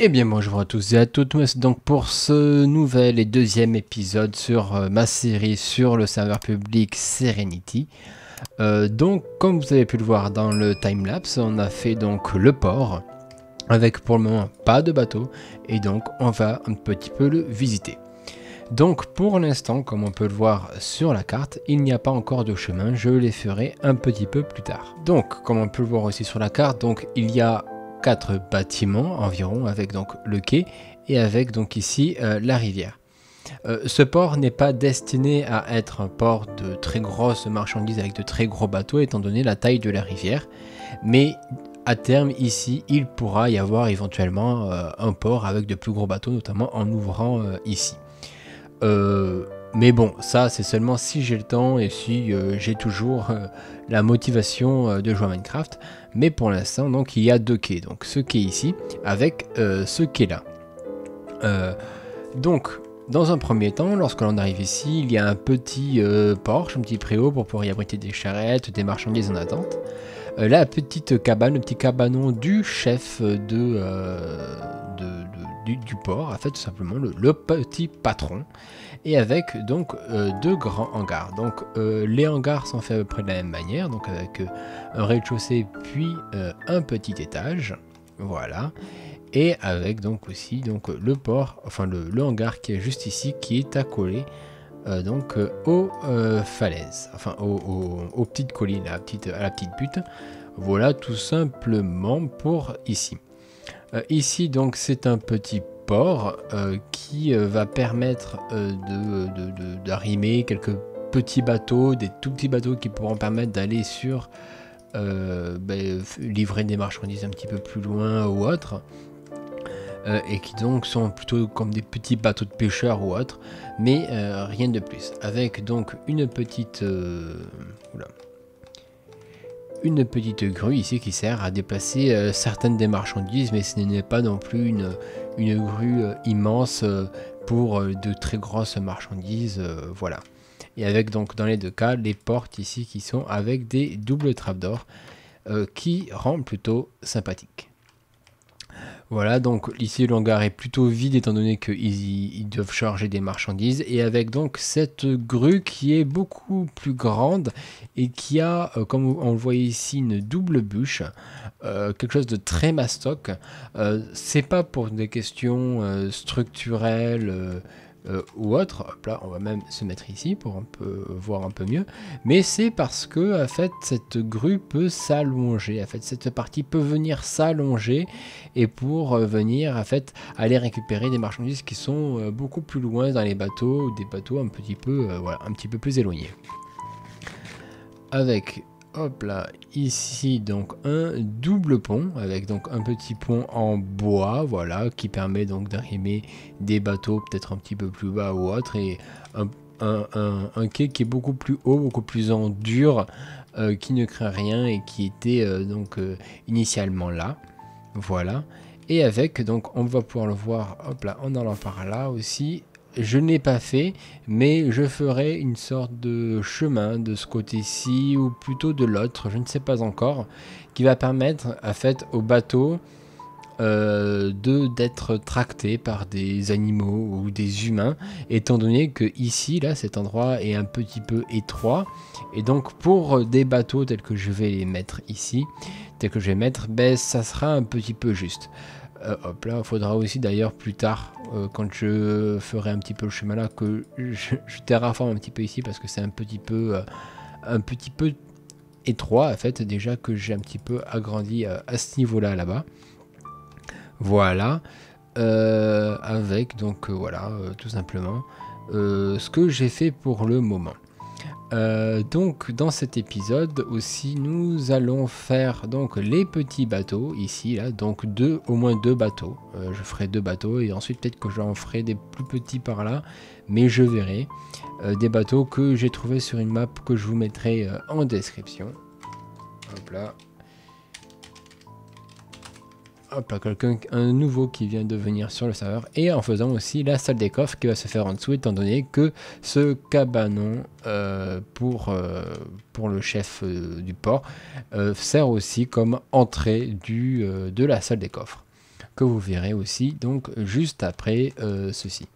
Eh bien bonjour à tous et à toutes, c'est donc pour ce nouvel et deuxième épisode sur ma série sur le serveur public Serenity. Donc comme vous avez pu le voir dans le timelapse, on a fait donc le port, avec pour le moment pas de bateau, et donc on va un petit peu le visiter. Donc pour l'instant, comme on peut le voir sur la carte, il n'y a pas encore de chemin, je les ferai un petit peu plus tard. Donc comme on peut le voir aussi sur la carte, donc il y a 4 bâtiments environ, avec donc le quai et avec donc ici la rivière. Ce port n'est pas destiné à être un port de très grosses marchandises avec de très gros bateaux étant donné la taille de la rivière, mais à terme ici il pourra y avoir éventuellement un port avec de plus gros bateaux, notamment en ouvrant ici. Mais bon, ça c'est seulement si j'ai le temps et si j'ai toujours la motivation de jouer à Minecraft. Mais pour l'instant, donc il y a 2 quais. Donc ce quai ici avec ce quai là. Donc dans un premier temps, lorsque l'on arrive ici, il y a un petit porche, un petit préau pour pouvoir y abriter des charrettes, des marchandises en attente. La petite cabane, le petit cabanon du chef du port, en fait tout simplement le petit patron, et avec donc 2 grands hangars. Donc les hangars sont faits à peu près de la même manière, donc avec un rez-de-chaussée puis un petit étage, voilà, et avec donc aussi donc le port, enfin le hangar qui est juste ici, qui est accolé donc aux falaises, enfin aux petites collines, à la petite butte. Voilà tout simplement pour ici. Ici donc c'est un petit port qui va permettre d'arrimer quelques petits bateaux, des tout petits bateaux qui pourront permettre d'aller sur livrer des marchandises un petit peu plus loin ou autre. Et qui donc sont plutôt comme des petits bateaux de pêcheurs ou autres, mais rien de plus. Avec donc une petite grue ici qui sert à déplacer certaines des marchandises, mais ce n'est pas non plus une grue immense pour de très grosses marchandises, voilà. Et avec donc dans les 2 cas les portes ici qui sont avec des doubles trapdoors qui rendent plutôt sympathique. Voilà, donc ici le hangar est plutôt vide étant donné qu'ils doivent charger des marchandises, et avec donc cette grue qui est beaucoup plus grande et qui a, comme on le voit ici, une double bûche, quelque chose de très mastoc. C'est pas pour des questions structurelles ou autre. Hop là, on va même se mettre ici pour un peu voir un peu mieux, mais c'est parce que en fait cette grue peut s'allonger, en fait cette partie peut venir s'allonger, et pour venir en fait aller récupérer des marchandises qui sont beaucoup plus loin dans les bateaux, ou des bateaux un petit peu voilà, un petit peu plus éloignés. Avec hop là ici donc un double pont avec donc un petit pont en bois, voilà, qui permet donc d'arrimer des bateaux peut-être un petit peu plus bas ou autre, et un quai qui est beaucoup plus haut, beaucoup plus en dur, qui ne craint rien et qui était initialement là, voilà. Et avec donc on va pouvoir le voir hop là en allant par là aussi. Je ne l'ai pas fait, mais je ferai une sorte de chemin de ce côté-ci, ou plutôt de l'autre, je ne sais pas encore, qui va permettre en fait au bateau d'être tracté par des animaux ou des humains, étant donné que ici, là, cet endroit est un petit peu étroit, et donc pour des bateaux tels que je vais les mettre ici, tels que je vais mettre, ben, ça sera un petit peu juste. Hop là, il faudra aussi d'ailleurs plus tard, quand je ferai un petit peu le chemin là, que je terraforme un petit peu ici, parce que c'est un petit peu étroit en fait, déjà que j'ai un petit peu agrandi à ce niveau là là-bas. Voilà, avec donc voilà, tout simplement ce que j'ai fait pour le moment. Donc dans cet épisode aussi nous allons faire donc les petits bateaux ici là, donc au moins deux bateaux. Je ferai 2 bateaux, et ensuite peut-être que j'en ferai des plus petits par là, mais je verrai. Des bateaux que j'ai trouvé sur une map que je vous mettrai en description. Hop là. Hop là, un nouveau qui vient de venir sur le serveur, et en faisant aussi la salle des coffres qui va se faire en dessous, étant donné que ce cabanon pour le chef du port sert aussi comme entrée de la salle des coffres. que vous verrez aussi donc juste après ceci.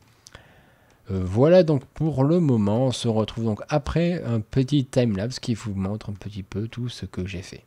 Voilà donc pour le moment, on se retrouve donc après un petit timelapse qui vous montre un petit peu tout ce que j'ai fait.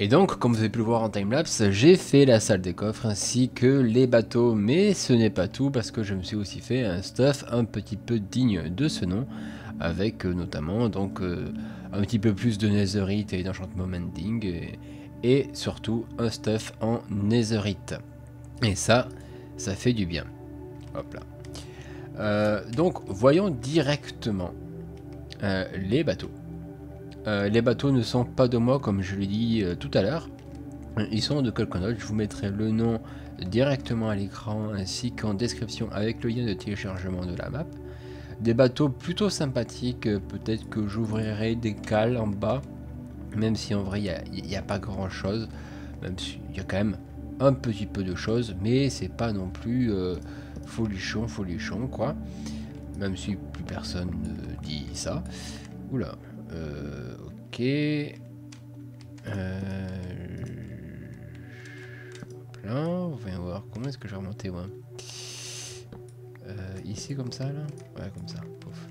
Et donc, comme vous avez pu le voir en timelapse, j'ai fait la salle des coffres ainsi que les bateaux, mais ce n'est pas tout parce que je me suis aussi fait un stuff un petit peu digne de ce nom, avec notamment donc un petit peu plus de netherite et d'enchantement mending, et surtout un stuff en netherite. Et ça fait du bien. Hop là. Donc, voyons directement les bateaux. Les bateaux ne sont pas de moi comme je l'ai dit tout à l'heure, ils sont de Colconote. Je vous mettrai le nom directement à l'écran ainsi qu'en description avec le lien de téléchargement de la map. Des bateaux plutôt sympathiques, peut-être que j'ouvrirai des cales en bas, même si en vrai il n'y a pas grand chose, même s'il y a quand même un petit peu de choses, mais c'est pas non plus folichon quoi, même si plus personne ne dit ça. Oula. Ok. Là, on va voir comment est-ce que je vais remonter moi. Ici comme ça là. Ouais, comme ça. Pouf.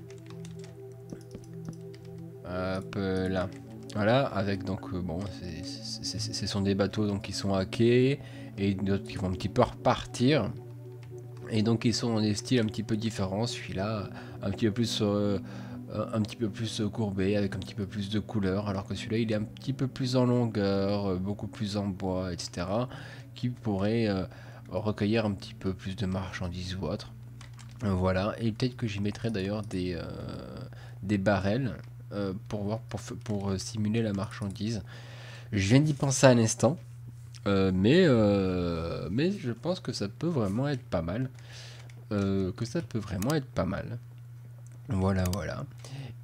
Hop là. Voilà, avec donc bon, ce sont des bateaux donc qui sont hackés et d'autres qui vont un petit peu repartir. Et donc ils sont dans des styles un petit peu différents. Celui-là, un petit peu plus courbé avec un petit peu plus de couleur, alors que celui-là il est un petit peu plus en longueur, beaucoup plus en bois, etc., qui pourrait recueillir un petit peu plus de marchandises ou autre. Voilà, et peut-être que j'y mettrai d'ailleurs des barrels pour simuler la marchandise. Je viens d'y penser à l'instant, mais je pense que ça peut vraiment être pas mal. Voilà, voilà.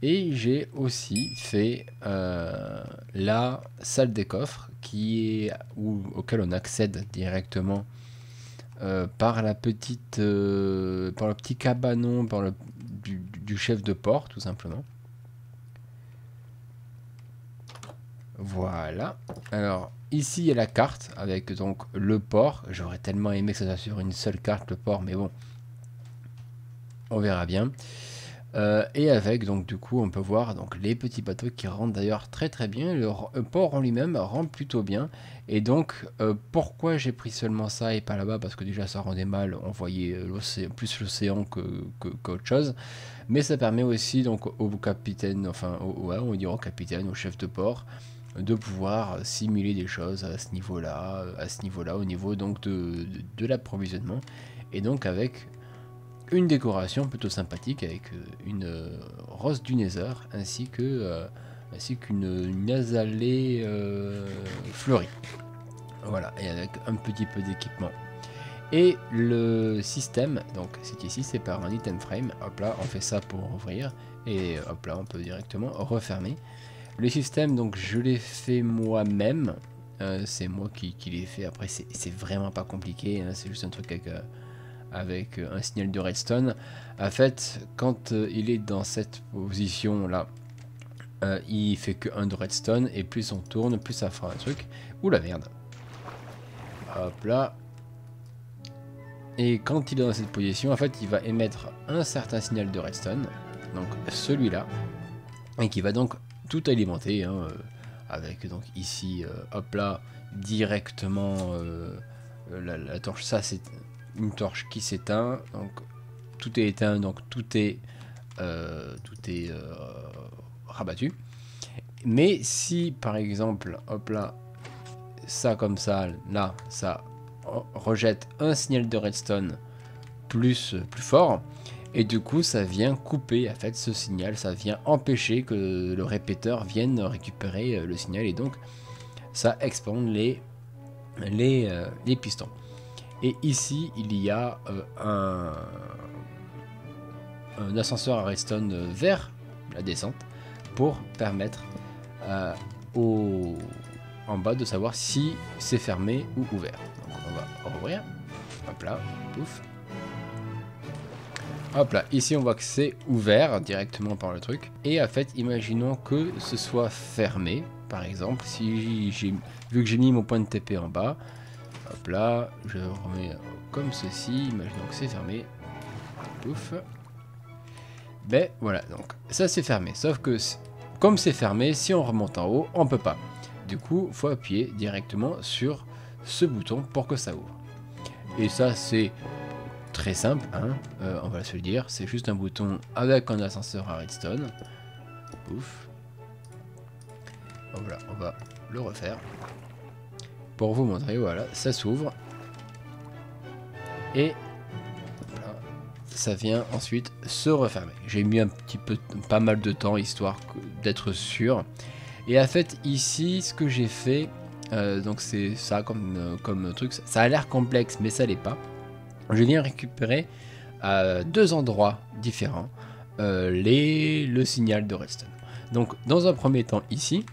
Et j'ai aussi fait la salle des coffres auquel on accède directement par la petite, par le petit cabanon du chef de port, tout simplement. Voilà. Alors ici il y a la carte avec donc le port. J'aurais tellement aimé que ça soit sur une seule carte le port, mais bon, on verra bien. Et avec donc du coup on peut voir donc les petits bateaux qui rentrent d'ailleurs très très bien. Le port en lui-même rentre plutôt bien. Et donc pourquoi j'ai pris seulement ça et pas là-bas, parce que déjà ça rendait mal, on voyait plus l'océan qu'autre chose. Mais ça permet aussi donc au capitaine, enfin ouais, on va dire au capitaine, au chef de port, de pouvoir simuler des choses à ce niveau-là, au niveau donc de l'approvisionnement. Et donc avec une décoration plutôt sympathique avec une rose du Nether ainsi qu'une azalée fleurie. Voilà, et avec un petit peu d'équipement. Et le système, donc c'est ici, c'est par un item frame. Hop là, on fait ça pour ouvrir et hop là, on peut directement refermer. Le système, donc je l'ai fait moi-même. C'est moi qui l'ai fait. Après, c'est vraiment pas compliqué, hein, c'est juste un truc avec un signal de redstone. En fait, quand il est dans cette position là, il fait que 1 de redstone, et plus on tourne, plus ça fera un truc. Ouh la merde. Hop là. Et quand il est dans cette position, en fait, il va émettre un certain signal de redstone, donc celui-là, et qui va donc tout alimenter, hein, avec donc ici, hop là, directement la torche. Ça, c'est une torche qui s'éteint, donc tout est éteint, donc tout est rabattu. Mais si par exemple, hop là, ça comme ça, là, ça rejette un signal de redstone plus fort, et du coup ça vient couper en fait ce signal, ça vient empêcher que le répéteur vienne récupérer le signal, et donc ça expande les pistons. Et ici il y a un ascenseur à redstone vers la descente pour permettre en bas de savoir si c'est fermé ou ouvert. Donc on va rouvrir, hop là, pouf. Hop là, ici on voit que c'est ouvert directement par le truc. Et en fait, imaginons que ce soit fermé. Par exemple, si vu que j'ai mis mon point de TP en bas, hop là, je remets comme ceci, imaginons que c'est fermé. Pouf. Ben voilà, donc ça c'est fermé. Sauf que comme c'est fermé, si on remonte en haut, on peut pas. Du coup, faut appuyer directement sur ce bouton pour que ça ouvre. Et ça c'est très simple, hein, on va se le dire, c'est juste un bouton avec un ascenseur à redstone. Ouf. Voilà, on va le refaire pour vous montrer. Voilà, ça s'ouvre et voilà, ça vient ensuite se refermer. J'ai mis un petit peu, pas mal de temps histoire d'être sûr. Et en fait ici, ce que j'ai fait, donc c'est ça comme truc, ça a l'air complexe mais ça l'est pas. Je viens récupérer à deux endroits différents le signal de redstone. Donc dans un premier temps ici,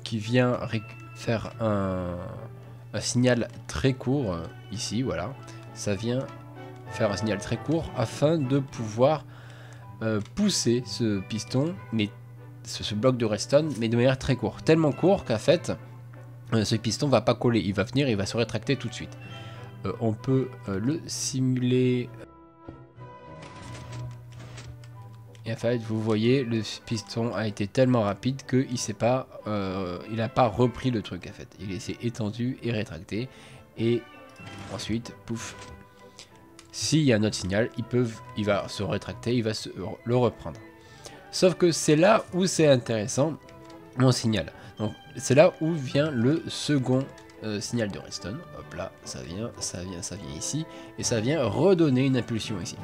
qui vient faire un signal très court, ici, voilà. Ça vient faire un signal très court afin de pouvoir pousser ce piston, mais ce bloc de redstone, mais de manière très courte. Tellement court qu'en fait, ce piston va pas coller, il va venir, il va se rétracter tout de suite. On peut le simuler. Et en fait, vous voyez, le piston a été tellement rapide qu'il n'a pas repris le truc en fait. Il s'est étendu et rétracté. Et ensuite, pouf. S'il y a un autre signal, il va se rétracter, il va le reprendre. Sauf que c'est là où c'est intéressant, mon signal. Donc c'est là où vient le second signal de redstone. Hop là, ça vient ici, et ça vient redonner une impulsion ici.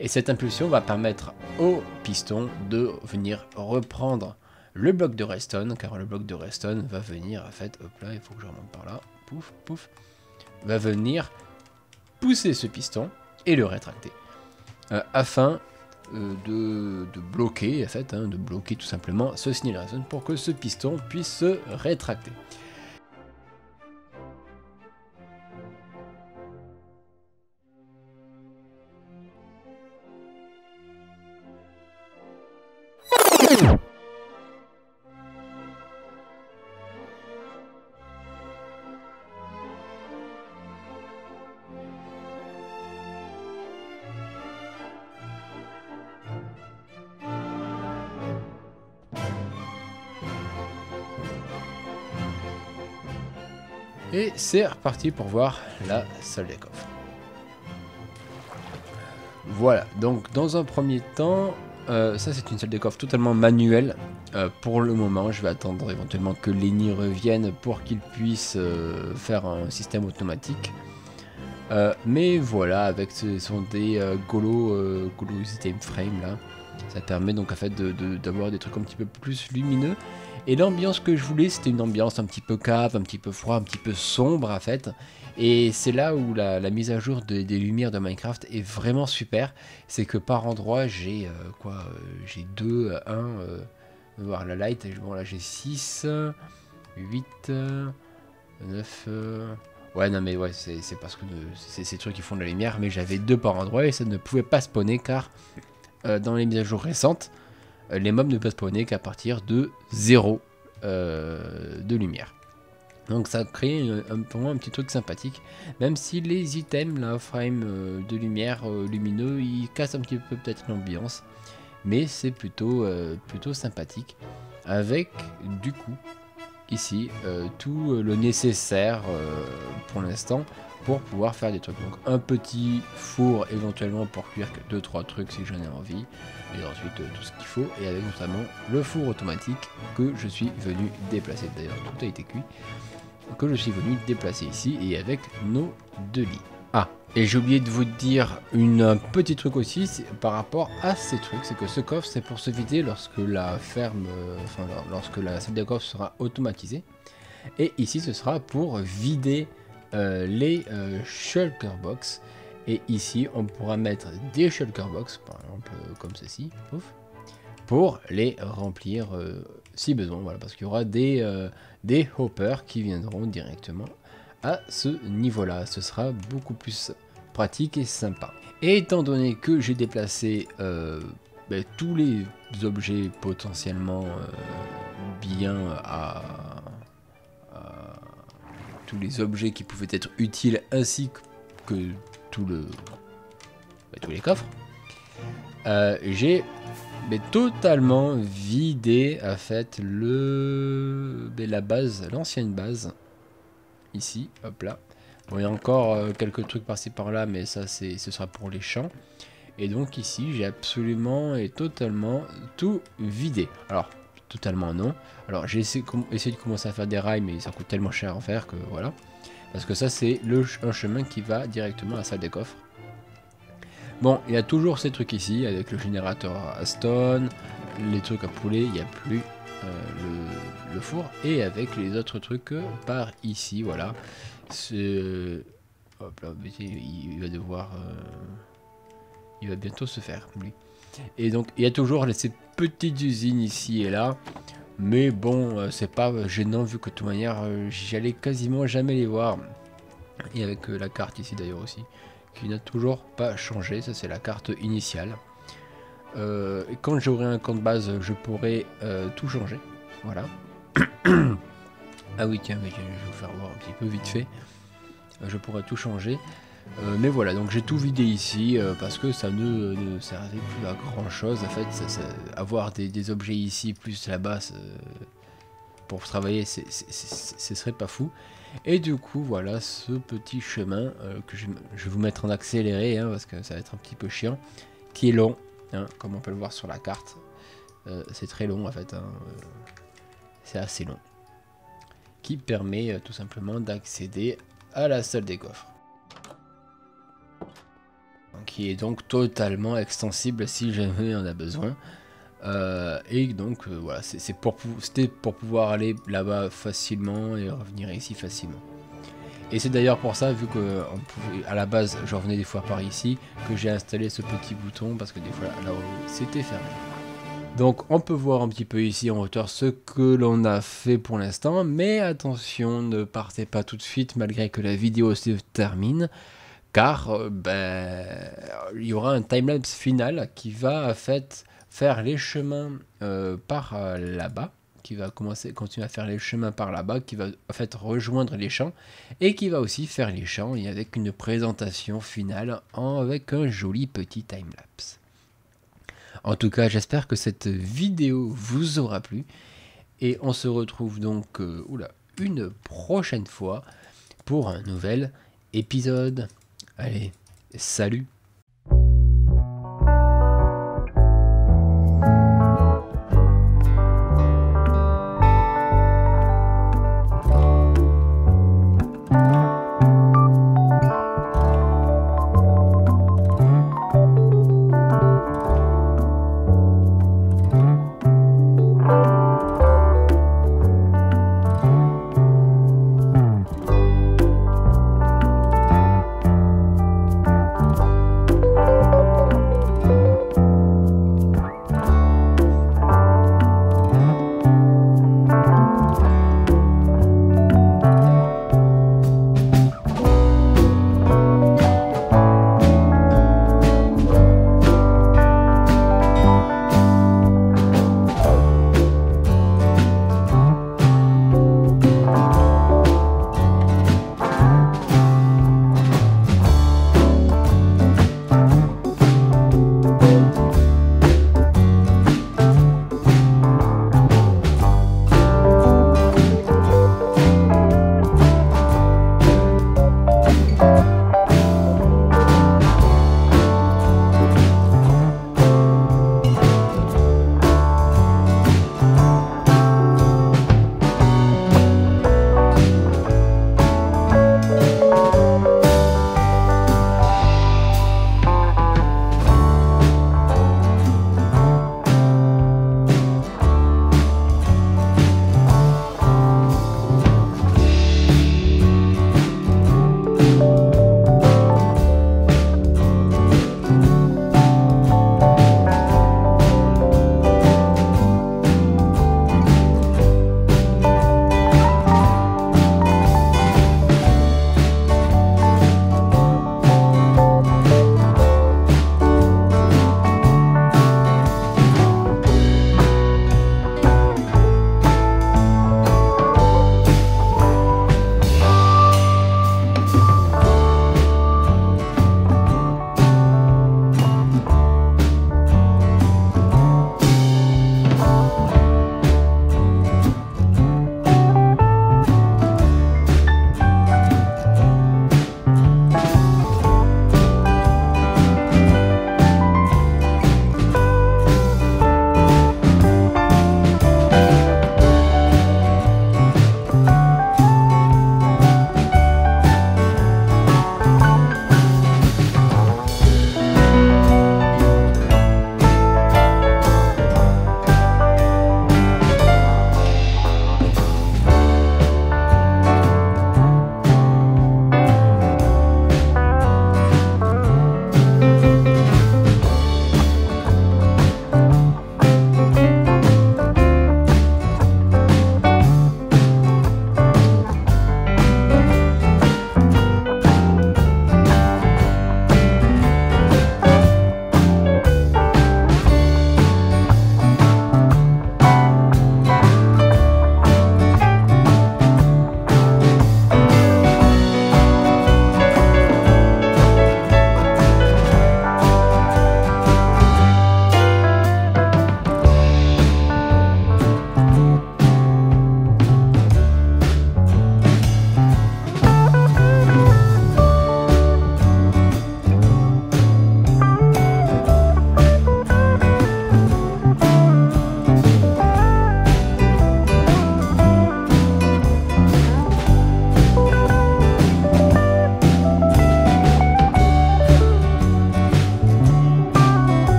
Et cette impulsion va permettre au piston de venir reprendre le bloc de redstone, car le bloc de redstone va venir, en fait, hop là, il faut que je remonte par là, pouf, pouf, va venir pousser ce piston et le rétracter, afin de bloquer, en fait, de bloquer tout simplement ce signal de redstone pour que ce piston puisse se rétracter. Et c'est reparti pour voir la salle des coffres. Voilà, donc dans un premier temps, ça c'est une salle des coffres totalement manuelle. Pour le moment, je vais attendre éventuellement que Lenny revienne pour qu'il puisse faire un système automatique. Mais voilà, avec ce sont des Golo System Frame là, ça permet donc en fait d'avoir des trucs un petit peu plus lumineux. Et l'ambiance que je voulais, c'était une ambiance un petit peu cave, un petit peu froid, un petit peu sombre en fait. Et c'est là où la mise à jour des lumières de Minecraft est vraiment super. C'est que par endroit, j'ai j'ai 2, 1, voir la light, bon là j'ai 6, 8, 9... Ouais, non mais ouais, c'est parce que c'est ces trucs qui font de la lumière, mais j'avais 2 par endroit et ça ne pouvait pas spawner car dans les mises à jour récentes, les mobs ne peuvent spawner qu'à partir de 0 de lumière. Donc ça crée pour moi un petit truc sympathique, même si les items, la frame de lumière lumineux, ils cassent un petit peu peut-être l'ambiance, mais c'est plutôt sympathique, avec du coup ici tout le nécessaire pour l'instant pour pouvoir faire des trucs. Donc un petit four éventuellement pour cuire 2-3 trucs si j'en ai envie, et ensuite tout ce qu'il faut, et avec notamment le four automatique que je suis venu déplacer. D'ailleurs tout a été cuit, que je suis venu déplacer ici, et avec nos 2 lits. Ah, et j'ai oublié de vous dire un petit truc aussi par rapport à ces trucs, c'est que ce coffre c'est pour se vider lorsque la ferme, lorsque la salle de coffre sera automatisée, et ici ce sera pour vider les shulker box, et ici on pourra mettre des shulker box, par exemple comme ceci, pouf, pour les remplir si besoin, voilà, parce qu'il y aura des hoppers qui viendront directement à ce niveau-là. Ce sera beaucoup plus pratique et sympa. Et étant donné que j'ai déplacé tous les objets potentiellement bien tous les objets qui pouvaient être utiles, ainsi que tous les coffres, j'ai totalement vidé en fait la base, l'ancienne base ici, hop là. Bon, il y a encore quelques trucs par-ci par-là, mais ça ce sera pour les champs. Et donc ici j'ai absolument et totalement tout vidé. Alors totalement non. Alors j'ai essayé de commencer à faire des rails, mais ça coûte tellement cher à faire que voilà. Parce que ça c'est un chemin qui va directement à la salle des coffres. Bon, il y a toujours ces trucs ici, avec le générateur à stone, les trucs à poulet, il n'y a plus le four, et avec les autres trucs par ici, voilà. Hop là, il va devoir... il va bientôt se faire, lui. Et donc, il y a toujours ces petites usines ici et là, mais bon, c'est pas gênant, vu que de toute manière, j'allais quasiment jamais les voir. Et avec la carte ici d'ailleurs aussi, qui n'a toujours pas changé, ça c'est la carte initiale. Et quand j'aurai un compte base, je pourrai tout changer, voilà. Ah oui tiens, mais je vais vous faire voir un petit peu vite fait. Je pourrais tout changer, mais voilà, donc j'ai tout vidé ici parce que ça ne servait plus à grand chose en fait. Avoir des objets ici plus là-bas pour travailler, ce serait pas fou. Et du coup voilà ce petit chemin que je vais vous mettre en accéléré, hein, parce que ça va être un petit peu chiant, qui est long, hein, comme on peut le voir sur la carte. C'est très long en fait, hein, c'est assez long, qui permet tout simplement d'accéder à la salle des coffres, qui est donc totalement extensible si jamais on a besoin. Et donc voilà, c'était pour pouvoir aller là-bas facilement et revenir ici facilement. Et c'est d'ailleurs pour ça, vu que à la base je revenais des fois par ici, que j'ai installé ce petit bouton, parce que des fois là c'était fermé. Donc on peut voir un petit peu ici en hauteur ce que l'on a fait pour l'instant, mais attention, ne partez pas tout de suite malgré que la vidéo se termine, car il y aura un timelapse final qui va en fait faire les chemins par là-bas, qui va continuer à faire les chemins par là-bas, qui va en fait rejoindre les champs, et qui va aussi faire les champs, et avec une présentation finale avec un joli petit timelapse. En tout cas, j'espère que cette vidéo vous aura plu, et on se retrouve donc une prochaine fois pour un nouvel épisode. Allez, salut!